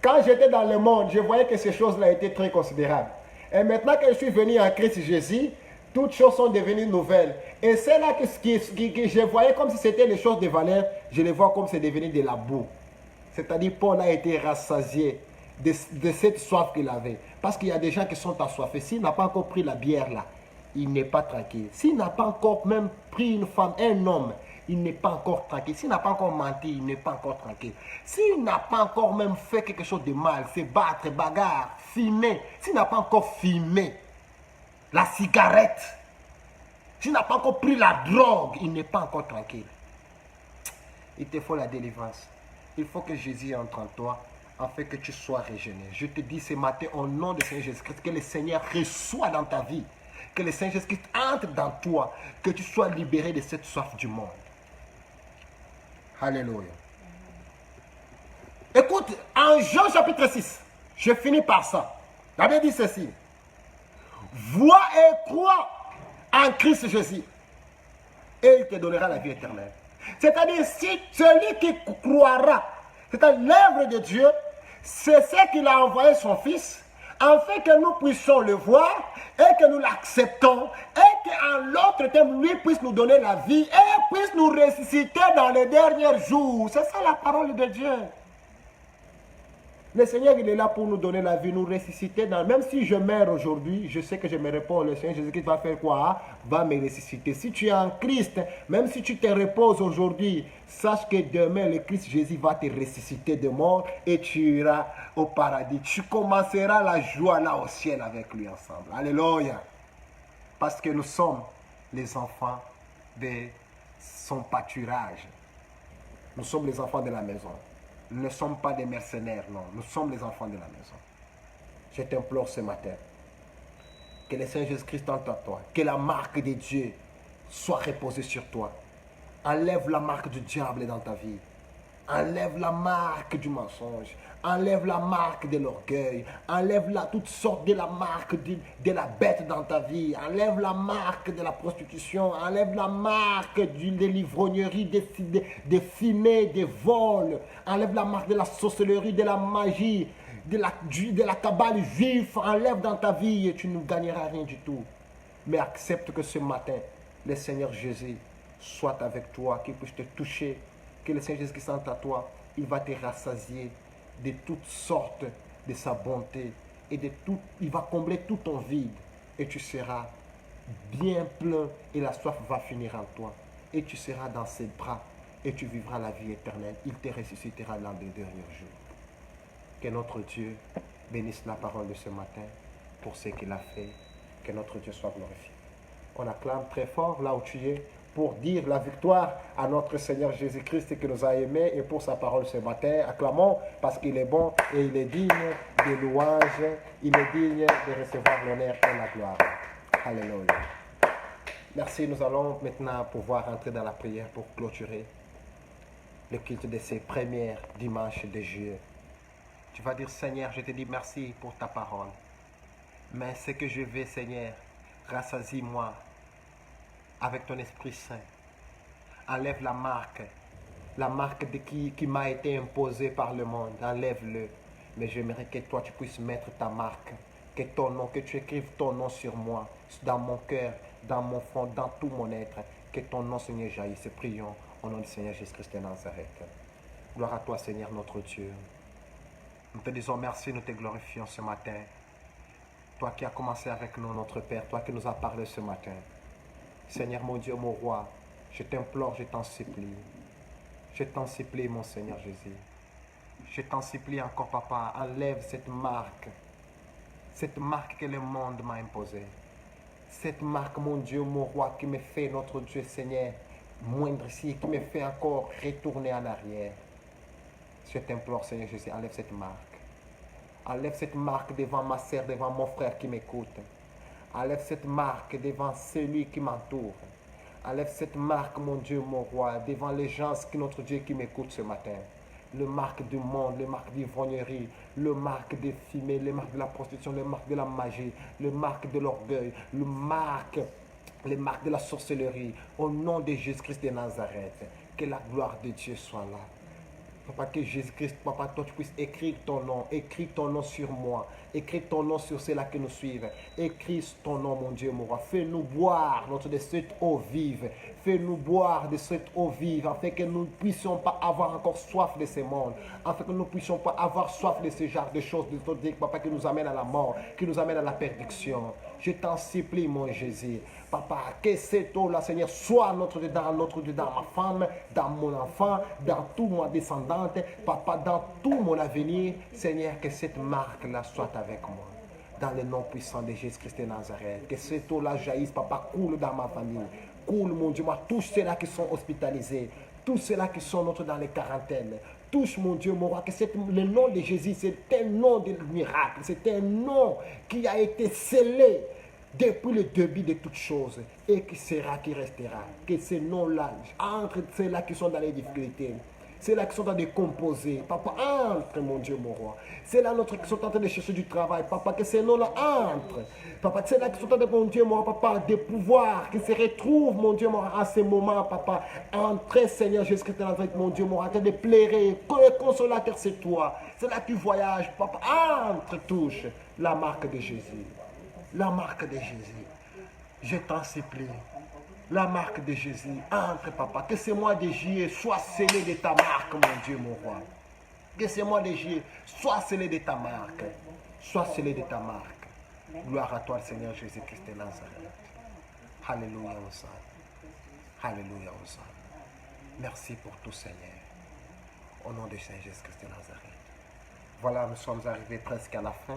Quand j'étais dans le monde, je voyais que ces choses-là étaient très considérables. Et maintenant que je suis venu en Christ Jésus, toutes choses sont devenues nouvelles. Et c'est là que je voyais comme si c'était les choses de valeur, je les vois comme c'est devenu de la boue. C'est-à-dire Paul a été rassasié de cette soif qu'il avait. Parce qu'il y a des gens qui sont assoiffés. S'il n'a pas encore pris la bière là, il n'est pas tranquille. S'il n'a pas encore même pris une femme, un homme, il n'est pas encore tranquille. S'il n'a pas encore menti, il n'est pas encore tranquille. S'il n'a pas encore même fait quelque chose de mal, se battre, bagarre, fumer, s'il n'a pas encore fumé la cigarette, s'il n'a pas encore pris la drogue, il n'est pas encore tranquille. Il te faut la délivrance. Il faut que Jésus entre en toi, afin que tu sois régénéré. Je te dis ce matin, au nom de Seigneur Jésus-Christ, que le Seigneur reçoit dans ta vie, que le Seigneur Jésus-Christ entre dans toi, que tu sois libéré de cette soif du monde. Alléluia. Écoute, en Jean chapitre 6, je finis par ça. La Bible dit ceci. Vois et crois en Christ Jésus, et il te donnera la vie éternelle. C'est-à-dire, si celui qui croira, c'est-à-dire l'œuvre de Dieu, c'est ce qu'il a envoyé son Fils, afin que nous puissions le voir et que nous l'acceptons et qu'en l'autre terme, lui puisse nous donner la vie et puisse nous ressusciter dans les derniers jours. C'est ça la parole de Dieu. Le Seigneur, il est là pour nous donner la vie, nous ressusciter. Même si je meurs aujourd'hui, je sais que je me réponds. Le Seigneur Jésus-Christ va faire quoi? Va me ressusciter. Si tu es en Christ, même si tu te reposes aujourd'hui, sache que demain, le Christ Jésus va te ressusciter de mort et tu iras au paradis. Tu commenceras la joie là au ciel avec lui ensemble. Alléluia. Parce que nous sommes les enfants de son pâturage. Nous sommes les enfants de la maison. Nous ne sommes pas des mercenaires, non. Nous sommes les enfants de la maison. Je t'implore ce matin que le Seigneur Jésus-Christ entre en toi. Que la marque de Dieu soit reposée sur toi. Enlève la marque du diable dans ta vie. Enlève la marque du mensonge. Enlève la marque de l'orgueil. Enlève toutes sortes de la marque de la bête dans ta vie. Enlève la marque de la prostitution. Enlève la marque de l'ivrognerie, des fumées, des vols. Enlève la marque de la sorcellerie, de la magie, de la cabale juive. Enlève dans ta vie et tu ne gagneras rien du tout. Mais accepte que ce matin, le Seigneur Jésus soit avec toi, qu'il puisse te toucher, que le Seigneur Jésus-Christ entre à toi, il va te rassasier de toutes sortes de sa bonté et de tout, il va combler tout ton vide et tu seras bien plein et la soif va finir en toi et tu seras dans ses bras et tu vivras la vie éternelle. Il te ressuscitera dans les derniers jours. Que notre Dieu bénisse la parole de ce matin pour ce qu'il a fait. Que notre Dieu soit glorifié. On acclame très fort là où tu es pour dire la victoire à notre Seigneur Jésus-Christ qui nous a aimés et pour sa parole ce matin. Acclamons parce qu'il est bon et il est digne de louange. Il est digne de recevoir l'honneur et la gloire. Alléluia. Merci, nous allons maintenant pouvoir entrer dans la prière pour clôturer le culte de ces premières dimanches de juillet. Tu vas dire, Seigneur, je te dis merci pour ta parole. Mais ce que je veux, Seigneur, rassasie-moi avec ton Esprit Saint. Enlève la marque de qui m'a été imposée par le monde. Enlève-le. Mais j'aimerais que toi, tu puisses mettre ta marque. Que ton nom, que tu écrives ton nom sur moi, dans mon cœur, dans mon front, dans tout mon être. Que ton nom, Seigneur, jaillisse. Prions au nom du Seigneur Jésus-Christ de Nazareth. Gloire à toi, Seigneur, notre Dieu. Nous te disons merci, nous te glorifions ce matin. Toi qui as commencé avec nous, notre Père, toi qui nous as parlé ce matin. Seigneur, mon Dieu, mon roi, je t'implore, je t'en supplie. Je t'en supplie, mon Seigneur Jésus. Je t'en supplie encore, Papa, enlève cette marque que le monde m'a imposée. Cette marque, mon Dieu, mon roi, qui me fait, notre Dieu, Seigneur, moindre ici, qui me fait encore retourner en arrière. Je t'implore, Seigneur Jésus, enlève cette marque. Enlève cette marque devant ma sœur, devant mon frère qui m'écoute. Enlève cette marque devant celui qui m'entoure. Enlève cette marque, mon Dieu, mon roi, devant les gens, notre Dieu, qui m'écoute ce matin. Le marque du monde, le marque d'ivrognerie, le marque des fumées, le marque de la prostitution, le marque de la magie, le marque de l'orgueil, le marque de la sorcellerie. Au nom de Jésus-Christ de Nazareth, que la gloire de Dieu soit là. Papa, que Jésus-Christ, Papa, toi tu puisses écrire ton nom sur moi, écris ton nom sur ceux-là qui nous suivent, écris ton nom, mon Dieu, mon roi. Fais-nous boire de cette eau vive, fais-nous boire de cette eau vive, afin que nous ne puissions pas avoir encore soif de ce monde, afin que nous ne puissions pas avoir soif de ce genre de choses, de ton Dieu, Papa, qui nous amène à la mort, qui nous amène à la perdition. Je t'en supplie, mon Jésus. Papa, que cette eau-là, Seigneur, soit notre dedans, ma femme, dans mon enfant, dans tout mon descendante, Papa, dans tout mon avenir, Seigneur, que cette marque-là soit avec moi. Dans le nom puissant de Jésus-Christ de Nazareth, que cette eau-là jaillisse, Papa, coule dans ma famille, coule, mon Dieu, moi, tous ceux-là qui sont hospitalisés, tous ceux-là qui sont dans les quarantaines, touche, mon Dieu, mon roi, que le nom de Jésus, c'est un nom de miracle, c'est un nom qui a été scellé depuis le début de toutes choses et qui sera, qui restera. Que ces noms-là, entre ceux-là qui sont dans les difficultés, ceux-là qui sont en train de composer, Papa, entre, mon Dieu, mon roi. Ceux-là qui sont en train de chercher du travail, Papa, que ces noms-là entrent. Papa, ceux-là qui sont en train de, mon Dieu, mon roi, Papa, de pouvoir, qui se retrouvent, mon Dieu, mon roi, à ce moment, Papa, entre, Seigneur Jésus-Christ, mon Dieu, mon roi, de plairer, le consolateur, c'est toi. Ceux-là qui voyagent, Papa, entre, touche la marque de Jésus. La marque de Jésus, je t'en supplie, la marque de Jésus, entre, Papa, que ce mois de juillet soit scellé de ta marque, mon Dieu, mon roi. Que ce mois de juillet soit scellé de ta marque, soit scellé de ta marque. Gloire à toi, Seigneur Jésus-Christ de Nazareth. Alléluia, Hosanna. Alléluia, Hosanna. Merci pour tout, Seigneur. Au nom de Saint Jésus-Christ de Nazareth. Voilà, nous sommes arrivés presque à la fin.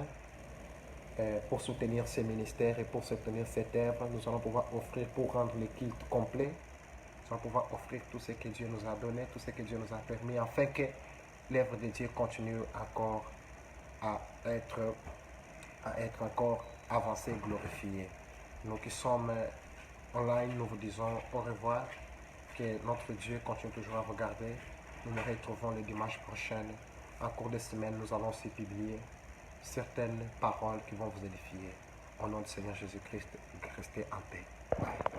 Pour soutenir ces ministères et pour soutenir cette œuvre, nous allons pouvoir offrir, pour rendre le culte complet, nous allons pouvoir offrir tout ce que Dieu nous a donné, tout ce que Dieu nous a permis, afin que l'œuvre de Dieu continue encore à être encore avancée et glorifiée. Nous qui sommes online, nous vous disons au revoir, que notre Dieu continue toujours à regarder. Nous nous retrouvons le dimanche prochain. En cours de semaine, nous allons aussi publier certaines paroles qui vont vous édifier. Au nom du Seigneur Jésus-Christ, restez en paix. Bye.